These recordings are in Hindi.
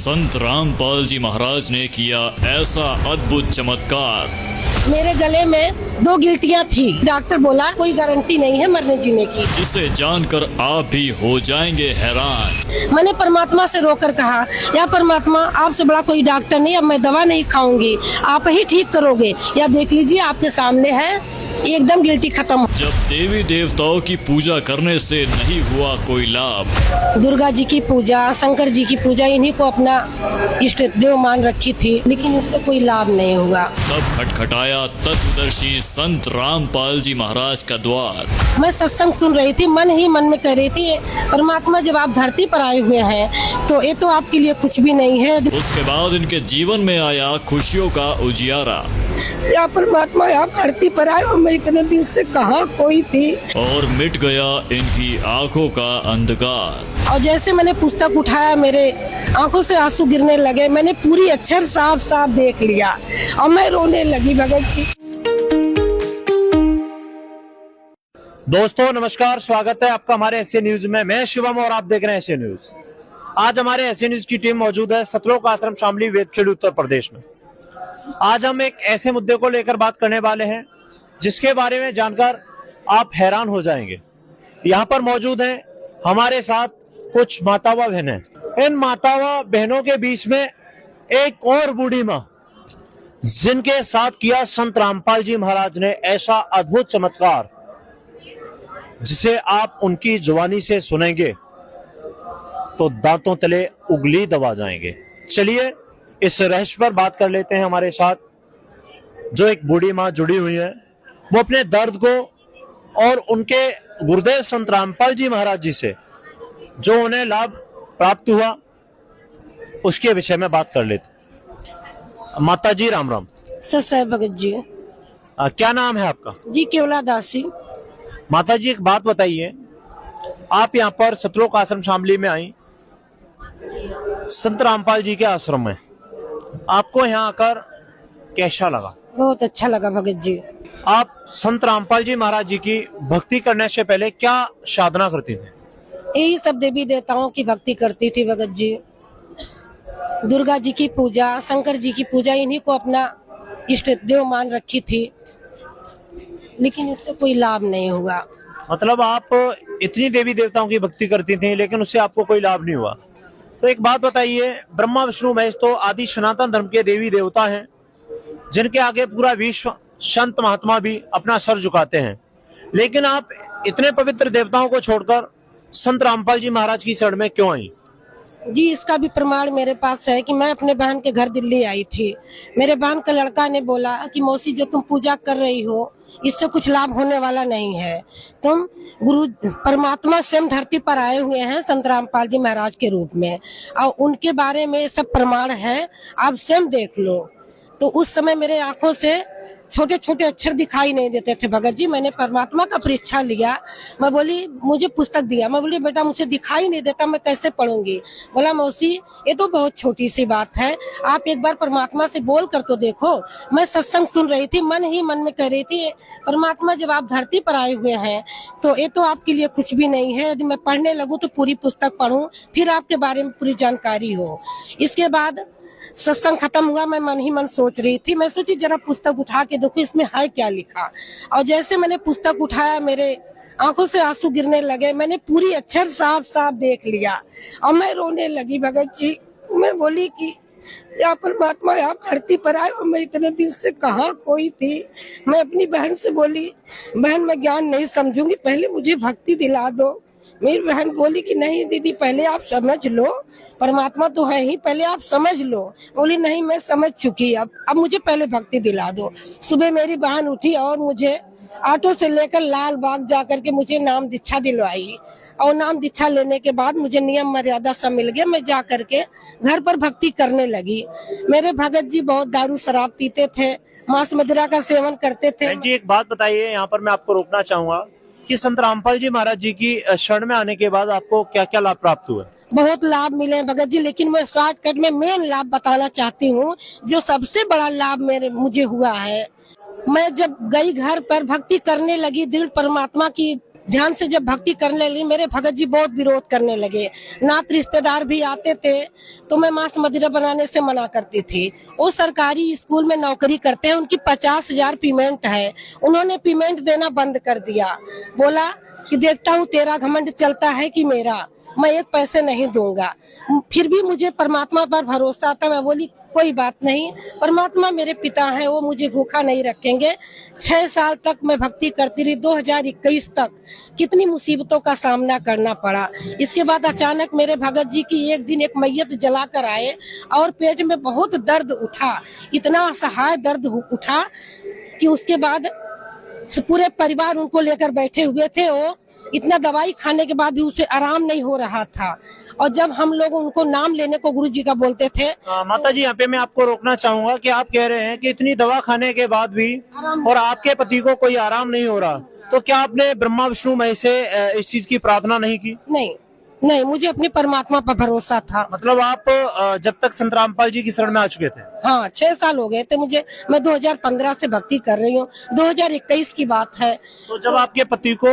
संत रामपाल जी महाराज ने किया ऐसा अद्भुत चमत्कार। मेरे गले में 2 गिल्टियाँ थी। डॉक्टर बोला कोई गारंटी नहीं है मरने जीने की, जिसे जानकर आप भी हो जाएंगे हैरान। मैंने परमात्मा से रोकर कहा, या परमात्मा आपसे बड़ा कोई डॉक्टर नहीं, अब मैं दवा नहीं खाऊंगी, आप ही ठीक करोगे। या देख लीजिए आपके सामने है, एकदम गिल्टी खत्म। जब देवी देवताओं की पूजा करने से नहीं हुआ कोई लाभ, दुर्गा जी की पूजा, शंकर जी की पूजा, इन्हीं को अपना इष्ट देव मान रखी थी, लेकिन उससे कोई लाभ नहीं हुआ। तब खटखटाया तत्वदर्शी संत रामपाल जी महाराज का द्वार। मैं सत्संग सुन रही थी, मन ही मन में कह रही थी, परमात्मा जब आप धरती पर आए हुए हैं तो ये तो आपके लिए कुछ भी नहीं है। उसके बाद इनके जीवन में आया खुशियों का उजियारा। या परमात्मा आप धरती पर आए हो, मैं इतने दिन से कहाँ कोई थी। और मिट गया इनकी आंखों का अंधकार। और जैसे मैंने पुस्तक उठाया, मेरे आंखों से आंसू गिरने लगे। मैंने पूरी अक्षर साफ साफ देख लिया और मैं रोने लगी भगत जी। दोस्तों नमस्कार, स्वागत है आपका हमारे एसए न्यूज में। मैं शिवम और आप देख रहे हैं एसए न्यूज। आज हमारे एसए न्यूज की टीम मौजूद है सतलोक आश्रम शामली वेदखेड़ी उत्तर प्रदेश में। आज हम एक ऐसे मुद्दे को लेकर बात करने वाले हैं जिसके बारे में जानकर आप हैरान हो जाएंगे। यहाँ पर मौजूद हैं हमारे साथ कुछ मातावा बहनें। इन मातावा बहनों के बीच में एक और बूढ़ी माँ, जिनके साथ किया संत रामपाल जी महाराज ने ऐसा अद्भुत चमत्कार, जिसे आप उनकी जुबानी से सुनेंगे तो दांतों तले उंगली दबा जाएंगे। चलिए इस रहस्य पर बात कर लेते हैं। हमारे साथ जो एक बूढ़ी माँ जुड़ी हुई है, वो अपने दर्द को और उनके गुरुदेव संत रामपाल जी महाराज जी से जो उन्हें लाभ प्राप्त हुआ उसके विषय में बात कर लेते हैं। माता जी राम राम। सत्सय भगत जी। क्या नाम है आपका? जी केवला दासी। माता जी एक बात बताइए, आप यहाँ पर सतलोक आश्रम शामली में आई, संत रामपाल जी के आश्रम में, आपको यहाँ आकर कैसा लगा? बहुत अच्छा लगा भगत जी। आप संत रामपाल जी महाराज जी की भक्ति करने से पहले क्या साधना करती थी? यही सब देवी देवताओं की भक्ति करती थी भगत जी। दुर्गा जी की पूजा, शंकर जी की पूजा, इन्हीं को अपना इष्ट देव मान रखी थी, लेकिन उससे कोई लाभ नहीं हुआ। मतलब आप इतनी देवी देवताओं की भक्ति करती थी लेकिन उससे आपको कोई लाभ नहीं हुआ। तो एक बात बताइए, ब्रह्मा विष्णु महेश तो आदि सनातन धर्म के देवी देवता हैं, जिनके आगे पूरा विश्व, संत महात्मा भी अपना सर झुकाते हैं, लेकिन आप इतने पवित्र देवताओं को छोड़कर संत रामपाल जी महाराज की शरण में क्यों आई? जी इसका भी प्रमाण मेरे पास है कि मैं अपने बहन के घर दिल्ली आई थी। मेरे बहन का लड़का ने बोला कि मौसी जो तुम पूजा कर रही हो इससे कुछ लाभ होने वाला नहीं है, तुम गुरु परमात्मा स्वयं धरती पर आए हुए हैं संत रामपाल जी महाराज के रूप में, और उनके बारे में सब प्रमाण है, आप स्वयं देख लो। तो उस समय मेरे आंखों से छोटे छोटे अक्षर दिखाई नहीं देते थे भगत जी। मैंने परमात्मा का परीक्षा लिया, मैं बोली मुझे पुस्तक दिया, मैं बोली बेटा मुझे दिखाई नहीं देता, मैं कैसे पढ़ूंगी? बोला मौसी ये तो बहुत छोटी सी बात है, आप एक बार परमात्मा से बोल कर तो देखो। मैं सत्संग सुन रही थी, मन ही मन में कह रही थी, परमात्मा जब आप धरती पर आए हुए हैं तो ये तो आपके लिए कुछ भी नहीं है। यदि मैं पढ़ने लगूं तो पूरी पुस्तक पढूं, फिर आपके बारे में पूरी जानकारी हो। इसके बाद सत्संग खत्म हुआ, मैं मन ही मन सोच रही थी, मैं सोची जरा पुस्तक उठा के देखो इसमें है क्या लिखा। और जैसे मैंने पुस्तक उठाया, मेरे आंखों से आंसू गिरने लगे। मैंने पूरी अक्षर साफ साफ देख लिया और मैं रोने लगी भगत जी। मैं बोली कि या परमात्मा आप धरती पर आए हो, मैं इतने दिन से कहाँ कोई थी। मैं अपनी बहन से बोली, बहन मैं ज्ञान नहीं समझूंगी, पहले मुझे भक्ति दिला दो। मेरी बहन बोली कि नहीं दीदी पहले आप समझ लो, परमात्मा तो है ही, पहले आप समझ लो। बोली नहीं मैं समझ चुकी, अब मुझे पहले भक्ति दिला दो। सुबह मेरी बहन उठी और मुझे ऑटो से लेकर लाल बाग जाकर के मुझे नाम दीक्षा दिलवाई, और नाम दीक्षा लेने के बाद मुझे नियम मर्यादा सब मिल गया। मैं जा करके घर पर भक्ति करने लगी। मेरे भगत जी बहुत दारू शराब पीते थे, मांस मदिरा का सेवन करते थे। जी एक बात बताइए, यहाँ पर मैं आपको रोकना चाहूंगा कि संत रामपाल जी महाराज जी की शरण में आने के बाद आपको क्या क्या लाभ प्राप्त हुए? बहुत लाभ मिले भगत जी, लेकिन मैं शॉर्टकट में मेन लाभ बताना चाहती हूँ, जो सबसे बड़ा लाभ मुझे हुआ है। मैं जब गई घर पर भक्ति करने लगी, दृढ़ परमात्मा की ध्यान से जब भक्ति करने लगी, मेरे भगत जी बहुत विरोध करने लगे। नात रिश्तेदार भी आते थे तो मैं मांस मदिरा बनाने से मना करती थी। वो सरकारी स्कूल में नौकरी करते हैं, उनकी 50,000 पेमेंट है। उन्होंने पेमेंट देना बंद कर दिया। बोला कि देखता हूँ तेरा घमंड चलता है कि मेरा, मैं एक पैसे नहीं दूंगा। फिर भी मुझे परमात्मा पर भरोसा था। मैं बोली कोई बात नहीं, परमात्मा मेरे पिता हैं, वो मुझे भूखा नहीं रखेंगे। 6 साल तक मैं भक्ति करती रही। 2021 तक कितनी मुसीबतों का सामना करना पड़ा। इसके बाद अचानक मेरे भगत जी की एक दिन एक मैयत जला कर आए और पेट में बहुत दर्द उठा, इतना असहाय दर्द उठा कि उसके बाद पूरे परिवार उनको लेकर बैठे हुए थे। वो इतना दवाई खाने के बाद भी उसे आराम नहीं हो रहा था। और जब हम लोग उनको नाम लेने को गुरु जी का बोलते थे, माता जी यहाँ पे मैं आपको रोकना चाहूंगा कि आप कह रहे हैं कि इतनी दवा खाने के बाद भी और आपके पति को कोई आराम नहीं हो रहा, तो क्या आपने ब्रह्मा विष्णु महेश से इस चीज की प्रार्थना नहीं की? नहीं, मुझे अपनी परमात्मा पर भरोसा था। मतलब आप जब तक संत रामपाल जी की शरण में आ चुके थे? हाँ, 6 साल हो गए थे मुझे। मैं 2015 से भक्ति कर रही हूँ। 2021 की बात है। तो जब आपके पति को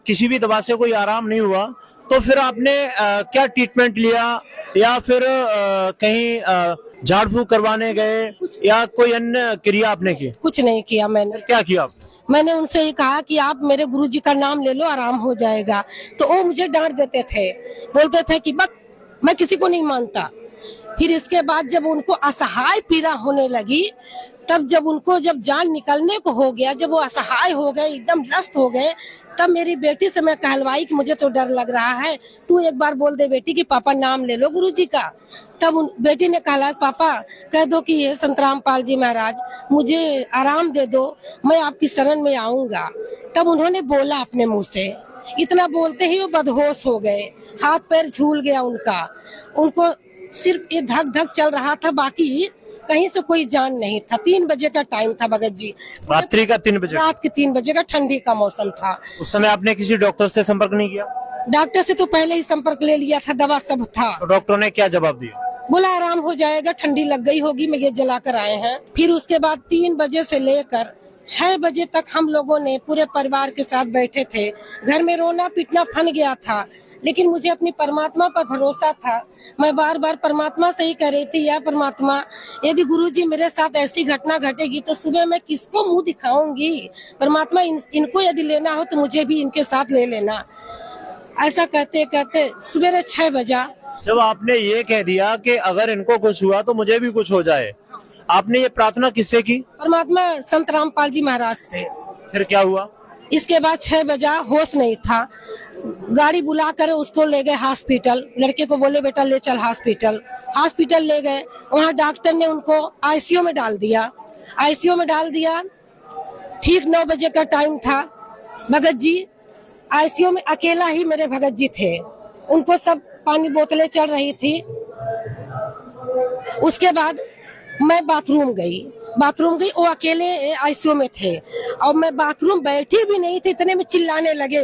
किसी भी दवा से कोई आराम नहीं हुआ, तो फिर आपने क्या ट्रीटमेंट लिया, या फिर कहीं झाड़ फूक करवाने गए, या कोई अन्य क्रिया आपने की? कुछ नहीं किया मैंने। क्या किया आप? मैंने उनसे ही कहा कि आप मेरे गुरु जी का नाम ले लो, आराम हो जाएगा। तो वो मुझे डांट देते थे, बोलते थे कि बक, मैं किसी को नहीं मानता। फिर इसके बाद जब उनको असहाय पीड़ा होने लगी, तब जब जान निकलने को हो गया, जब वो असहाय हो गए, एकदम लस्त हो गए, तब मेरी बेटी से मैं कहलवाई कि मुझे तो डर लग रहा है, तू एक बार बोल दे बेटी कि पापा नाम ले लो गुरु जी का। तब बेटी ने कहा, पापा कह दो कि ये संत रामपाल जी महाराज, मुझे आराम दे दो, मैं आपकी शरण में आऊंगा। तब उन्होंने बोला अपने मुंह से, इतना बोलते ही वो बदहोश हो गए, हाथ पैर झूल गया उनका। उनको सिर्फ ये धक धक चल रहा था, बाकी कहीं से कोई जान नहीं था। 3 बजे का टाइम था भगत जी, रात्रि का 3 बजे? रात के 3 बजे का, ठंडी का मौसम था। उस समय आपने किसी डॉक्टर से संपर्क नहीं किया? डॉक्टर से तो पहले ही संपर्क ले लिया था, दवा सब था। तो डॉक्टर ने क्या जवाब दिया? बोला आराम हो जाएगा, ठंडी लग गई होगी, मैं ये जला कर आए हैं। फिर उसके बाद 3 बजे से लेकर 6 बजे तक हम लोगों ने पूरे परिवार के साथ बैठे थे। घर में रोना पीटना फन गया था, लेकिन मुझे अपनी परमात्मा पर भरोसा था। मैं बार बार परमात्मा से ही कह रही थी, या परमात्मा, यदि गुरुजी मेरे साथ ऐसी घटना घटेगी तो सुबह मैं किसको मुंह दिखाऊंगी? परमात्मा इनको यदि लेना हो तो मुझे भी इनके साथ ले लेना। ऐसा कहते कहते सवेरे 6 बजा। जब आपने ये कह दिया कि अगर इनको कुछ हुआ तो मुझे भी कुछ हो जाए, आपने ये प्रार्थना किससे की? परमात्मा संत रामपाल जी महाराज से। फिर क्या हुआ? इसके बाद 6 बजा, होश नहीं था। गाड़ी बुला कर उसको ले गए हॉस्पिटल। लड़के को बोले बेटा ले चल हॉस्पिटल। हॉस्पिटल ले गए, वहाँ डॉक्टर ने उनको आईसीयू में डाल दिया। ठीक 9 बजे का टाइम था। भगत जी आईसीयू में अकेला ही मेरे भगत जी थे, उनको सब पानी बोतलें चढ़ रही थी। उसके बाद मैं बाथरूम गई, वो अकेले आईसीयू में थे और मैं बाथरूम बैठी भी नहीं थी, इतने में चिल्लाने लगे,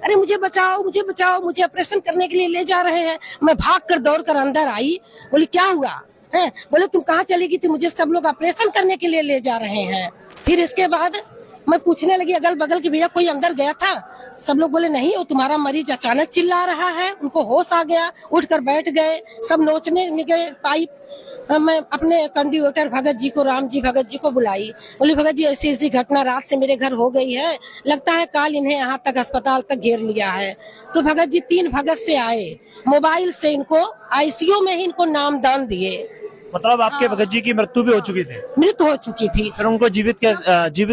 अरे मुझे बचाओ, मुझे ऑपरेशन करने के लिए ले जा रहे हैं। मैं भागकर दौड़कर अंदर आई, बोली क्या हुआ है? बोले तुम कहाँ चली गई थी? मुझे सब लोग ऑपरेशन करने के लिए ले जा रहे हैं। फिर इसके बाद मैं पूछने लगी अगल बगल की, भैया कोई अंदर गया था? सब लोग बोले नहीं, वो तुम्हारा मरीज अचानक चिल्ला रहा है। उनको होश आ गया, उठकर बैठ गए, सब नोचने लगे पाइप। मैं अपने कंडक्टर भगत जी को, राम जी भगत जी को बुलाई, बोली भगत जी ऐसी ऐसी घटना रात से मेरे घर हो गई है, लगता है काल इन्हें यहाँ तक अस्पताल तक घेर लिया है। तो भगत जी 3 भगत से आए, मोबाइल से इनको आईसीयू में ही इनको नाम दान दिए। मतलब आपके भगत जी की मृत्यु भी हो चुकी थी? मृत्यु हो चुकी थी। फिर उनको जीवित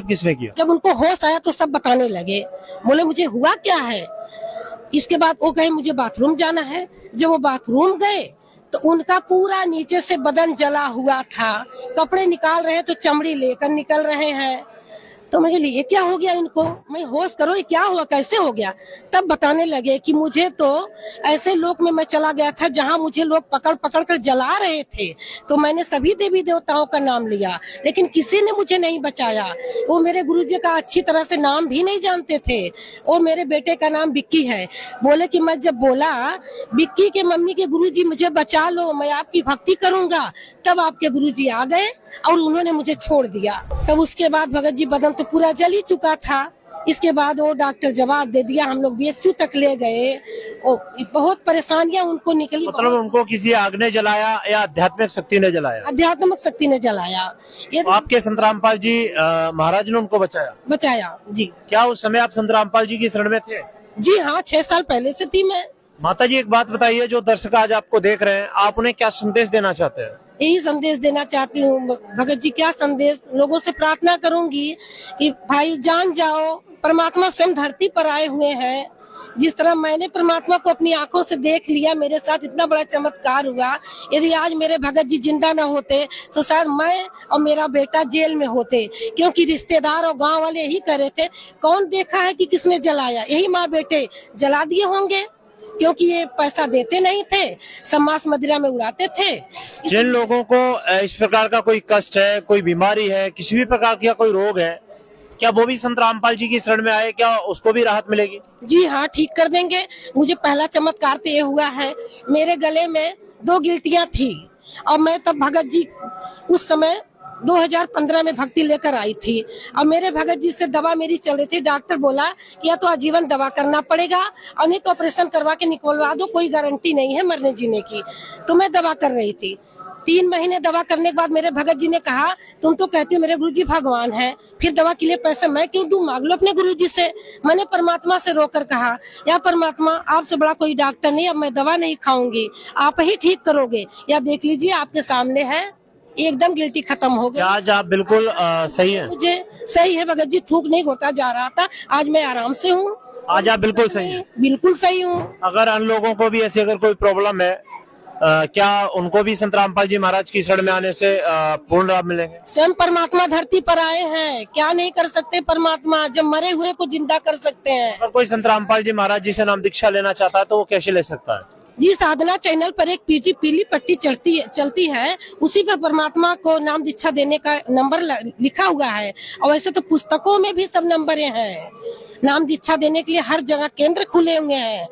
किसने किया? जब उनको होश आया तो सब बताने लगे, बोले मुझे हुआ क्या है। इसके बाद वो कहे मुझे बाथरूम जाना है। जब वो बाथरूम गए तो उनका पूरा नीचे से बदन जला हुआ था, कपड़े निकाल रहे तो चमड़ी लेकर निकल रहे हैं। तो मैं ये क्या हो गया इनको? मैं होश करो, ये क्या हुआ, कैसे हो गया? तब बताने लगे कि मुझे तो ऐसे लोक में मैं चला गया था जहां मुझे लोग पकड़ पकड़ कर जला रहे थे, तो मैंने सभी देवी देवताओं का नाम लिया, लेकिन किसी ने मुझे नहीं बचाया। वो मेरे गुरुजी का अच्छी तरह से नाम भी नहीं जानते थे। और मेरे बेटे का नाम बिक्की है। बोले कि मैं जब बोला बिक्की के मम्मी के गुरुजी मुझे बचा लो, मैं आपकी भक्ति करूंगा, तब आपके गुरुजी आ गए और उन्होंने मुझे छोड़ दिया। तब उसके बाद भगत जी बदन तो पूरा जल ही चुका था, इसके बाद वो डॉक्टर जवाब दे दिया, हम लोग BHU तक ले गए। बहुत परेशानियां उनको निकली। मतलब उनको किसी आग ने जलाया या आध्यात्मिक शक्ति ने जलाया? आध्यात्मिक शक्ति ने जलाया। ये तो आपके संत रामपाल जी महाराज ने उनको बचाया जी। क्या उस समय आप संत रामपाल जी की शरण में थे? जी हाँ, 6 साल पहले से थी मैं। माता जी, एक बात बताइए, जो दर्शक आज आपको देख रहे हैं, आप उन्हें क्या संदेश देना चाहते हैं? यही संदेश देना चाहती हूँ भगत जी। क्या संदेश? लोगों से प्रार्थना करूंगी कि भाई जान जाओ, परमात्मा स्वयं धरती पर आए हुए हैं। जिस तरह मैंने परमात्मा को अपनी आंखों से देख लिया, मेरे साथ इतना बड़ा चमत्कार हुआ। यदि आज मेरे भगत जी जिंदा न होते तो शायद मैं और मेरा बेटा जेल में होते, क्योंकि रिश्तेदार और गांव वाले यही कह रहे थे, कौन देखा है कि किसने जलाया? यही माँ बेटे जला दिए होंगे, क्योंकि ये पैसा देते नहीं थे, समाज मदिरा में उड़ाते थे। जिन लोगों को इस प्रकार का कोई कष्ट है, कोई बीमारी है, किसी भी प्रकार का कोई रोग है, क्या वो भी संत रामपाल जी की शरण में आए, क्या उसको भी राहत मिलेगी? जी हाँ, ठीक कर देंगे। मुझे पहला चमत्कार तो ये हुआ है, मेरे गले में 2 गिल्टियां थी और मैं तब भगत जी उस समय 2015 में भक्ति लेकर आई थी और मेरे भगत जी से दवा मेरी चल रही थी। डॉक्टर बोला कि या तो आजीवन दवा करना पड़ेगा और नहीं तो ऑपरेशन करवा के निकलवा दो, कोई गारंटी नहीं है मरने जीने की। तो मैं दवा कर रही थी। 3 महीने दवा करने के बाद मेरे भगत जी ने कहा, तुम तो कहती हो मेरे गुरुजी भगवान हैं, फिर दवा के लिए पैसा मैं क्यों दूं, मांग लो अपने गुरुजी से। मैंने परमात्मा से रोकर कहा, या परमात्मा, आपसे बड़ा कोई डॉक्टर नहीं, अब मैं दवा नहीं खाऊंगी, आप ही ठीक करोगे। या देख लीजिए आपके सामने है, एकदम गिल्टी खत्म हो गई। आज आप बिल्कुल सही है? मुझे सही है भगत जी, थूक नहीं घोटा जा रहा था, आज मैं आराम से हूँ। आज आप बिल्कुल सही हैं? बिल्कुल सही हूँ। अगर अन्य लोगों को भी ऐसी अगर कोई प्रॉब्लम है, क्या उनको भी संत रामपाल जी महाराज की शरण में आने से पूर्ण लाभ मिलेंगे? स्वयं परमात्मा धरती पर आए हैं, क्या नहीं कर सकते परमात्मा? जब मरे हुए को जिंदा कर सकते हैं। अगर कोई संत रामपाल जी महाराज जी से नाम दीक्षा लेना चाहता है तो वो कैसे ले सकता है? जी, साधना चैनल पर एक पीली पट्टी चलती है, उसी पर परमात्मा को नाम दीक्षा देने का नंबर लिखा हुआ है। और वैसे तो पुस्तकों में भी सब नंबर हैं। नाम दीक्षा देने के लिए हर जगह केंद्र खुले हुए हैं।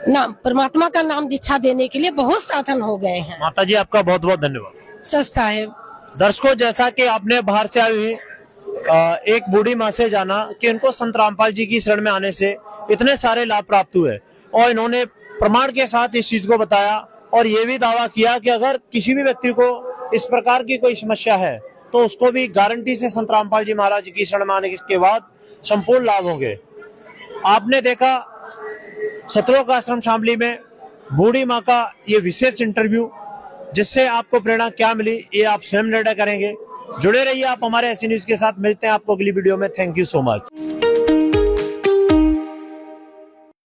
नाम परमात्मा का नाम दीक्षा देने के लिए बहुत साधन हो गए हैं। माता जी, आपका बहुत बहुत धन्यवाद। सच साहेब। दर्शकों, जैसा कि आपने बाहर से आई हुई एक बूढ़ी माँ से जाना कि इनको संत रामपाल जी की शरण में आने से इतने सारे लाभ प्राप्त हुए और इन्होंने प्रमाण के साथ इस चीज को बताया और ये भी दावा किया कि अगर किसी भी व्यक्ति को इस प्रकार की कोई समस्या है तो उसको भी गारंटी से संत रामपाल जी महाराज की शरण में आने के बाद संपूर्ण लाभ होंगे। आपने देखा सतलोक आश्रम शामली में बूढ़ी माँ का ये विशेष इंटरव्यू, जिससे आपको प्रेरणा क्या मिली ये आप स्वयं निर्णय करेंगे। जुड़े रहिए आप हमारे ऐसी न्यूज के साथ। मिलते हैं आपको अगली वीडियो में। Thank you so much.